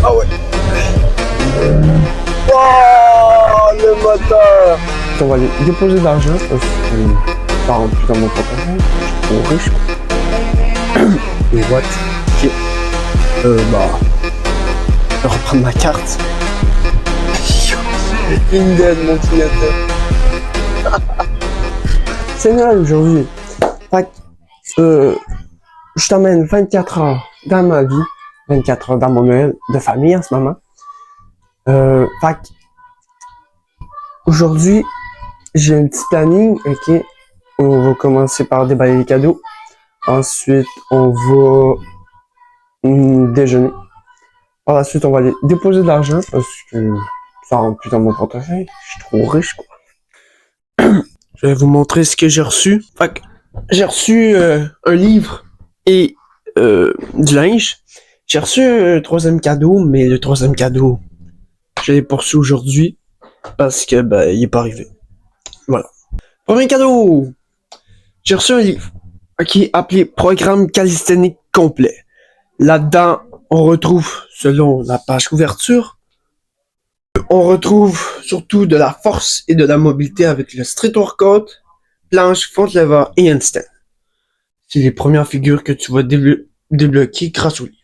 Ah ouais. Oh, le moteur. On va aller déposer de l'argent parce que ça rentre plus dans mon portefeuille. Je suis trop riche. Et what? Ok. Bah. Je vais reprendre ma carte. Une dead, mon clignoteur. C'est Noël aujourd'hui. Fait que, je t'emmène 24 heures dans ma vie. 24 heures dans mon Noël de famille en ce moment. Fait que, aujourd'hui, j'ai un petit planning, ok? On va commencer par déballer les cadeaux. Ensuite, on va déjeuner. Par la suite, on va aller déposer de l'argent parce que ça rentre plus dans mon portefeuille. Je suis trop riche, quoi. Je vais vous montrer ce que j'ai reçu. Fait que, j'ai reçu un livre et du linge. J'ai reçu un troisième cadeau, mais le troisième cadeau, je l'ai pas reçu aujourd'hui parce que ben il est pas arrivé. Voilà. Premier cadeau! J'ai reçu un livre qui est appelé Programme calisthénique complet. Là-dedans, on retrouve, selon la page couverture, on retrouve surtout de la force et de la mobilité avec le street workout, planche, front lever et handstand. C'est les premières figures que tu vas débloquer grâce au livre,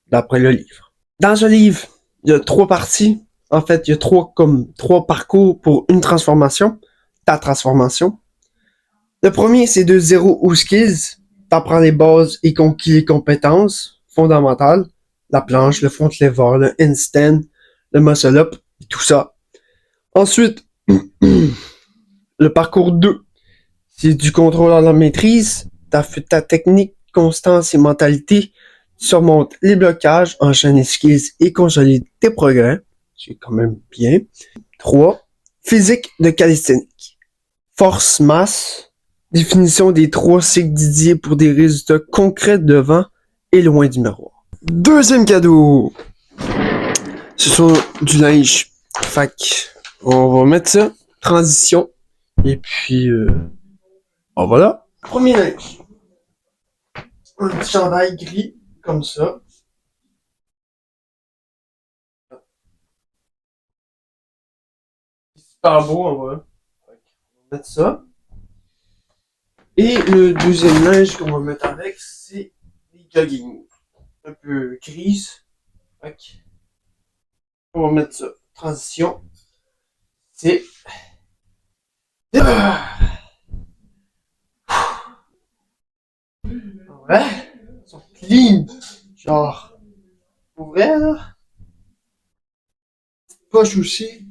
d'après le livre. Dans ce livre, il y a 3 parties. En fait, il y a 3 parcours pour une transformation, ta transformation. Le premier, c'est de 0 aux skills. T'apprends les bases et conquis les compétences fondamentales. La planche, le front lever, le handstand, le muscle up, et tout ça. Ensuite, le parcours 2, c'est du contrôle à la maîtrise. Ta technique, constance et mentalité. Tu surmontes les blocages, enchaînes les skills et consolides tes progrès. C'est quand même bien. 3. Physique de calisthénique. Force, masse. Définition des 3 cycles Didier pour des résultats concrets devant et loin du miroir. Deuxième cadeau. Ce sont du linge. Fait que, on va mettre ça. Transition. Et puis, voilà. Premier linge. Un petit chandail gris, comme ça. Super beau, en vrai. On va mettre ça. Et le deuxième linge qu'on va mettre avec, c'est les jogging. Un peu grise. On va mettre ça. Transition. C'est... Ouais. Ils sont clean. Genre... Pour vrai, là. Petite poche aussi.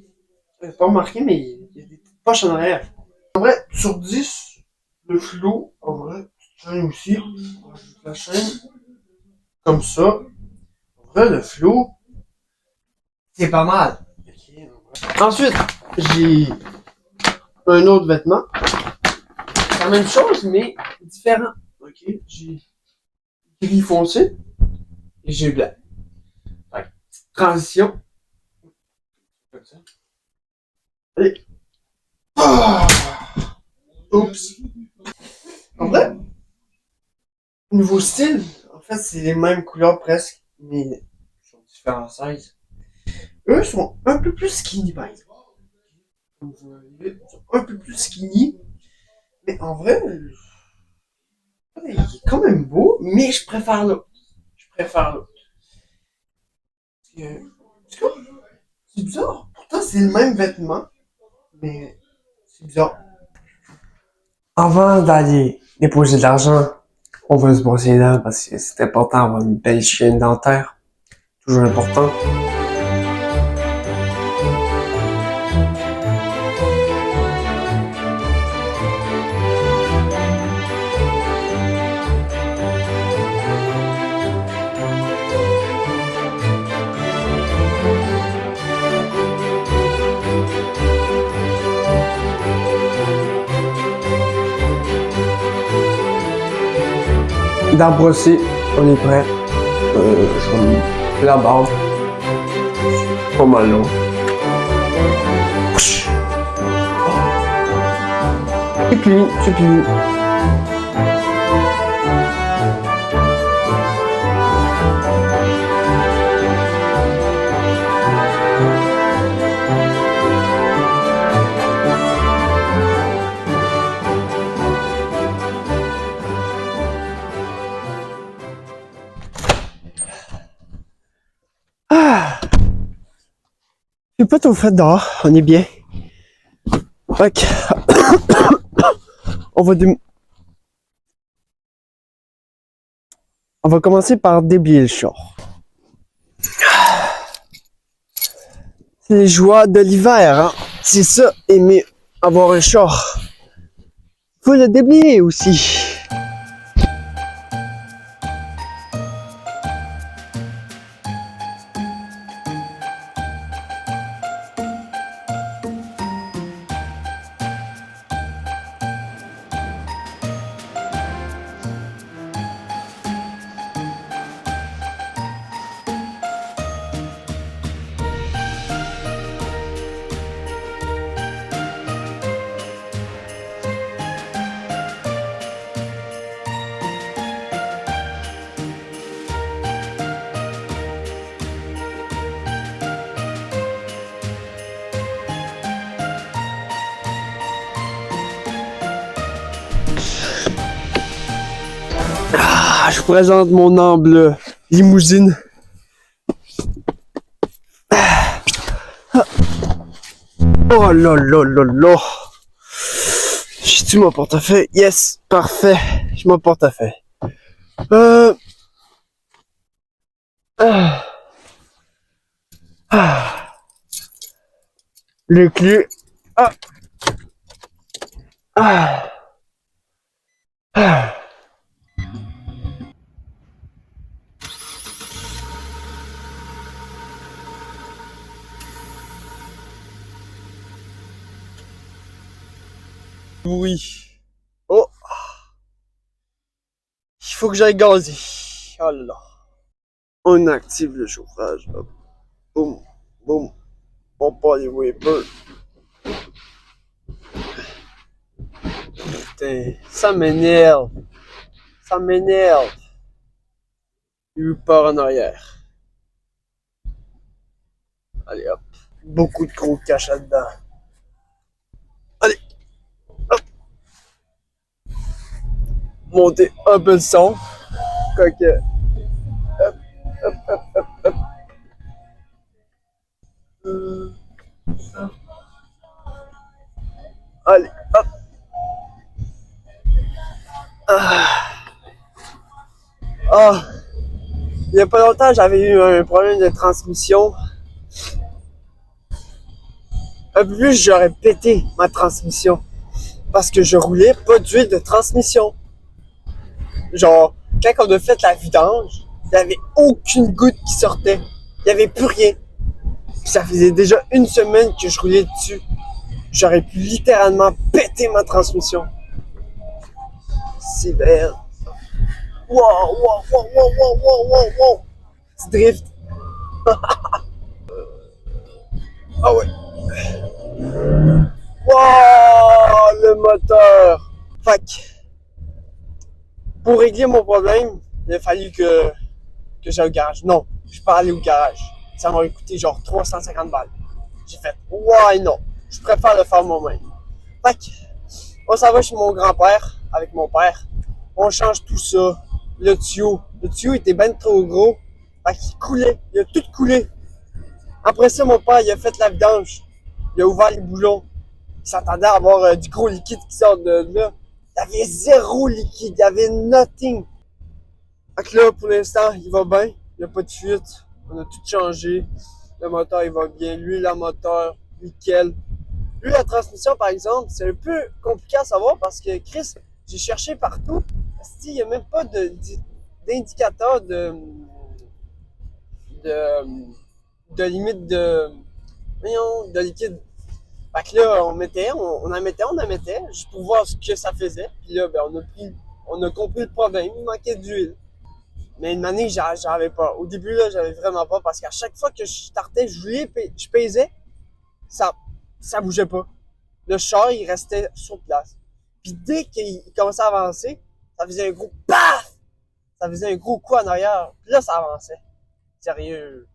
J'ai pas remarqué, mais il y a des petites poches en arrière. En vrai, sur 10, le flow, en vrai, tu chaînes aussi. On rajoute la chaîne. Comme ça. En vrai, le flow, c'est pas mal. Okay. Ensuite, j'ai un autre vêtement. C'est la même chose, mais différent. Ok, j'ai gris foncé et j'ai blanc. Fait, transition. Comme ça. Allez. Oh! Oups. En vrai, niveau style, en fait, c'est les mêmes couleurs presque, mais ils sont différents sizes. Eux sont un peu plus skinny, par exemple. Ils sont un peu plus skinny, mais en vrai, il est quand même beau, mais je préfère l'autre. C'est bizarre. Pourtant, c'est le même vêtement, mais c'est bizarre. Avant d'aller déposer de l'argent, on va se brosser les dents parce que c'est important d'avoir une belle hygiène dentaire. Toujours important. Dents brossées, on est prêt. Je vais la barbe. Pas mal long. C'est fini. C'est pas trop fait dehors, on est bien. Ok. On va commencer par déblayer le char. C'est les joies de l'hiver, hein. C'est ça, aimer avoir un char. Faut le déblayer aussi. Ah, je vous présente mon amble limousine. Oh là là là là. J'ai-tu mon portefeuille? Yes, parfait. J'ai mon portefeuille. Ah, ah. Les clés. Ah. Ah. Ah. Oui. Oh. Il faut que j'aille gazer. Oh là là. On active le chauffage. Hop. Boum. Boum. On part les wipers. Putain. Ça m'énerve. Ça m'énerve. Il part en arrière. Allez hop. Beaucoup de gros cash là-dedans. Allez. Hop. Monter un peu le son. Quoique. Hop. Hop. Hop. Hop. Hop. Allez. Hop. Ah. Ah. Il y a pas longtemps, j'avais eu un problème de transmission. Un peu plus, j'aurais pété ma transmission. Parce que je roulais pas d'huile de transmission. Genre, quand on a fait la vidange, il n'y avait aucune goutte qui sortait. Il n'y avait plus rien. Puis ça faisait déjà une semaine que je roulais dessus. J'aurais pu littéralement péter ma transmission. C'est vert. Wow, wow, wow, wow, wow, wow, wow, wow. Petit drift. Ah ouais. Wow, le moteur. Fait que, pour régler mon problème, il a fallu que j'aille au garage. Non, je suis pas allé au garage. Ça m'a coûté genre 350 balles. J'ai fait, ouais, non. Je préfère le faire moi-même. Fait que, on s'en va chez mon grand-père, avec mon père. On change tout ça. Le tuyau était ben trop gros. Fait qu'il coulait. Il a tout coulé. Après ça, mon père, il a fait la vidange. Il a ouvert les boulons. Il s'attendait à avoir du gros liquide qui sort de là. Il y avait zéro liquide. Il y avait nothing. Fait que là, pour l'instant, il va bien. Il n'y a pas de fuite. On a tout changé. Le moteur, il va bien. Lui, la moteur, nickel. Lui, la transmission, par exemple, c'est un peu compliqué à savoir parce que, Chris, j'ai cherché partout. Il n'y a même pas d'indicateur de limite de liquide. Fait que là, on en mettait, juste pour voir ce que ça faisait. Puis là, ben, on a compris le problème. Il manquait d'huile. Mais une année, j'avais pas. Au début, là, j'avais vraiment pas parce qu'à chaque fois que je startais, je pesais, ça bougeait pas. Le char, il restait sur place. Puis dès qu'il commençait à avancer, ça faisait un gros paf! Ça faisait un gros coup en arrière. Puis là, ça avançait. Sérieux,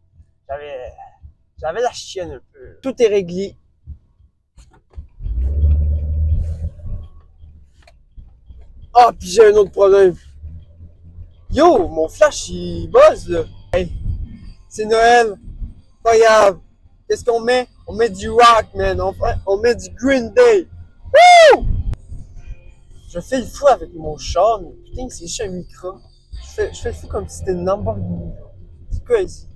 j'avais la chienne un peu. Tout est réglé. Ah, puis j'ai un autre problème. Yo, mon flash, il buzz, là. Hey, c'est Noël. Pas grave. Qu'est-ce qu'on met? On met du rock, man. On met du Green Day. Woo! Je fais le fou avec mon char, mais putain, c'est juste un micro. Je fais le fou comme si c'était une Lamborghini. C'est quoi ici?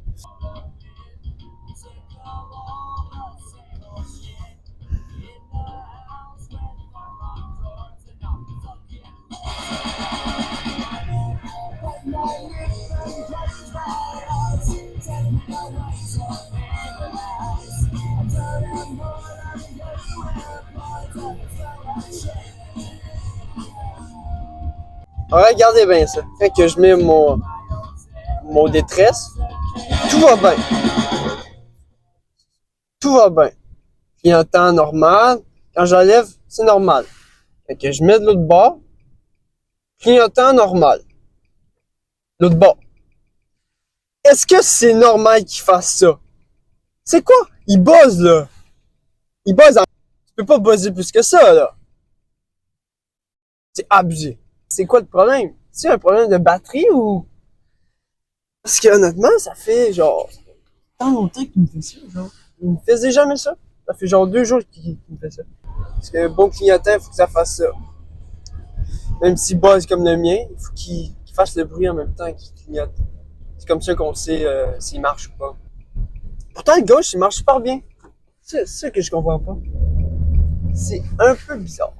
Regardez bien ça. Quand que je mets mon détresse, tout va bien. Tout va bien. Clignotant normal. Quand j'enlève, c'est normal. Quand que je mets de l'autre bord, clignotant normal. L'autre bord. Est-ce que c'est normal qu'il fasse ça? C'est quoi? Il buzz, là. Il buzz en... Tu peux pas buzzer plus que ça, là. C'est abusé. C'est quoi le problème? C'est un problème de batterie ou... Parce que honnêtement, ça fait genre... tant longtemps qu'il me fait ça, genre. Il me faisait jamais ça. Ça fait genre 2 jours qu'il me fait ça. Parce qu'un bon clignotant, il faut que ça fasse ça. Même s'il buzz comme le mien, il faut qu'il fasse le bruit en même temps qu'il clignote. C'est comme ça qu'on sait s'il marche ou pas. Pourtant, le gauche, il marche super bien. C'est ça que je comprends pas. C'est un peu bizarre.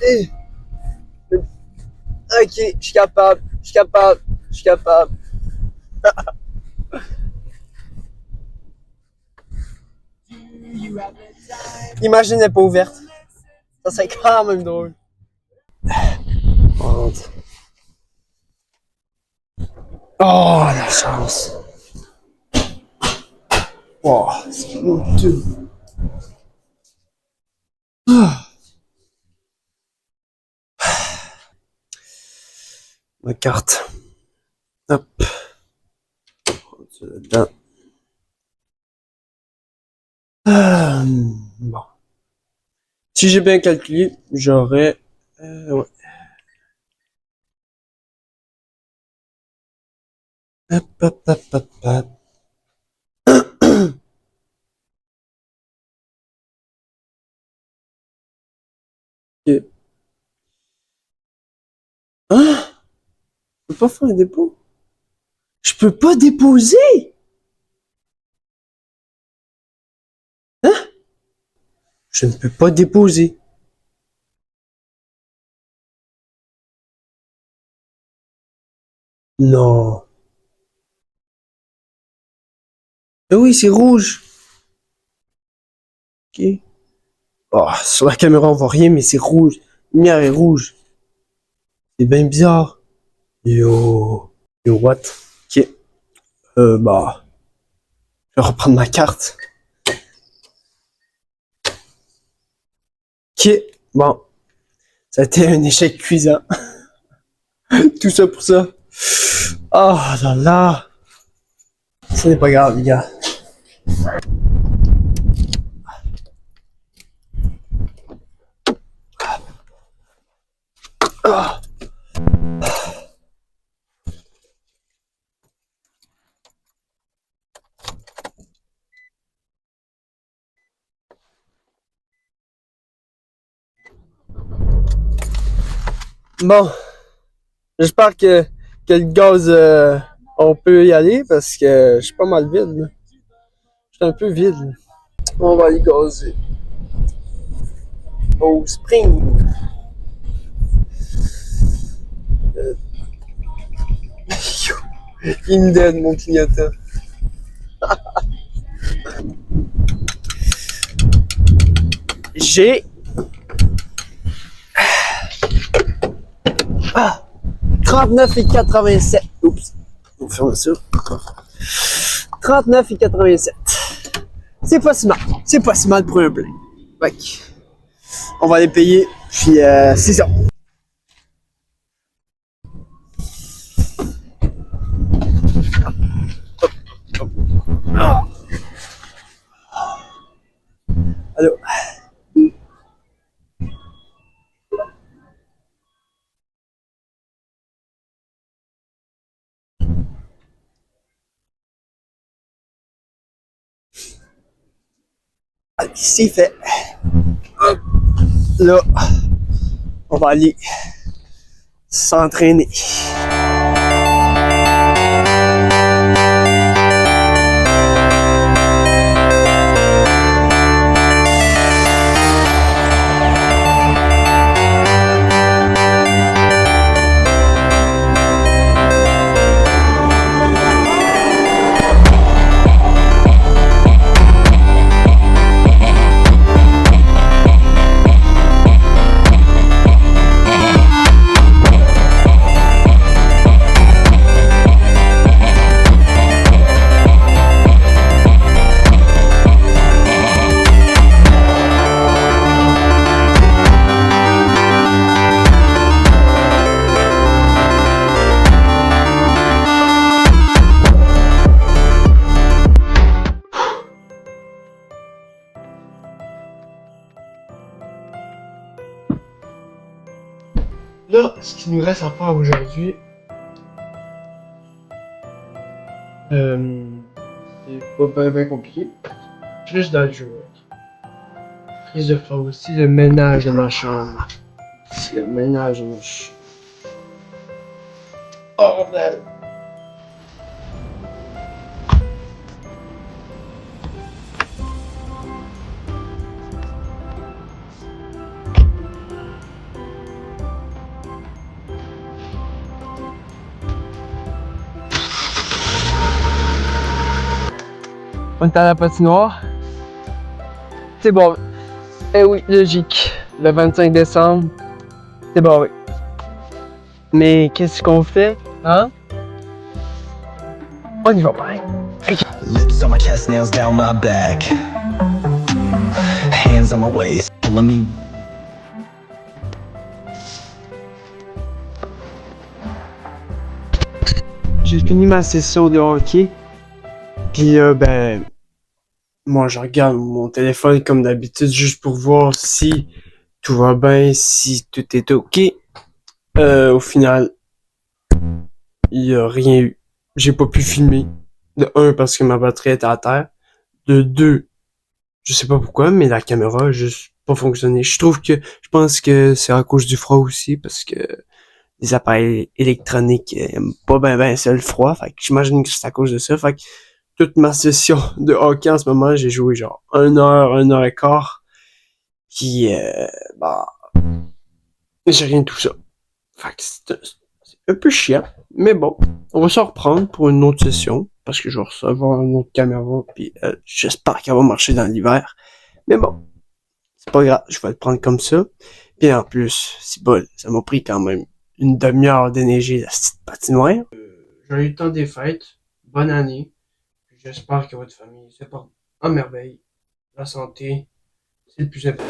Et... Ok, je suis capable, je suis capable, je suis capable. L'imagine n'est pas ouverte. Ça serait quand même drôle. Oh, la chance. Oh, c'est honteux. Ma carte. Hop. Là-dedans. Bon. Si j'ai bien calculé, j'aurais... ouais. Hop, hop, hop, hop, hop. Ok. Hein? Je peux pas faire un dépôt? Je peux pas déposer? Hein? Je ne peux pas déposer. Non. Ah oui, c'est rouge. Ok. Oh, sur la caméra, on voit rien, mais c'est rouge. La lumière est rouge. C'est bien bizarre. Yo. Yo, what? Ok. Bah. Je vais reprendre ma carte. Ok. Bon. Ça a été un échec cuisant. Tout ça pour ça. Oh là là. Ce n'est pas grave, les gars. Ah. Bon. J'espère que le gaz, on peut y aller parce que je suis pas mal vide. Là. Je suis un peu vide. Là. On va aller gazer. Au spring. Euh, Il me donne mon clignotant. J'ai 39,87. Oups. On ferme ça. 39,87. C'est pas si mal. C'est pas si mal pour un plein. Fait on va les payer. Puis c'est ça. Allô. c'est fait. Hop. Là, on va aller s'entraîner. Là, ce qui nous reste à faire aujourd'hui, c'est pas bien compliqué. Juste dans le jeu. Prise de faire aussi le ménage de ma chambre. C'est le ménage de ma chambre. Oh bordel! On est à la patinoire. C'est bon. Eh oui, logique. Le 25 décembre, c'est bon, oui. Mais qu'est-ce qu'on fait? Hein? On y va bien. Lips on my chest, nails down my back. Hands on my waist, let me. J'ai fini ma session de hockey. Puis moi je regarde mon téléphone comme d'habitude juste pour voir si tout va bien, si tout est ok. Au final, il y a rien eu. J'ai pas pu filmer. De un, parce que ma batterie était à terre. De deux, je sais pas pourquoi, mais la caméra a juste pas fonctionné. Je pense que c'est à cause du froid aussi, parce que les appareils électroniques aiment pas ben ça le froid. Fait que j'imagine que c'est à cause de ça. Fait que toute ma session de hockey en ce moment, j'ai joué genre 1 heure et quart. Puis j'ai rien de tout ça. Fait que c'est un peu chiant. Mais bon, on va s'en reprendre pour une autre session. Parce que je vais recevoir une autre caméra. Puis j'espère qu'elle va marcher dans l'hiver. Mais bon, c'est pas grave, je vais le prendre comme ça. Puis en plus, c'est bol, ça m'a pris quand même une demi-heure d'énergie la petite patinoire. J'ai eu le temps des fêtes. Bonne année. J'espère que votre famille se porte en merveille. La santé, c'est le plus important.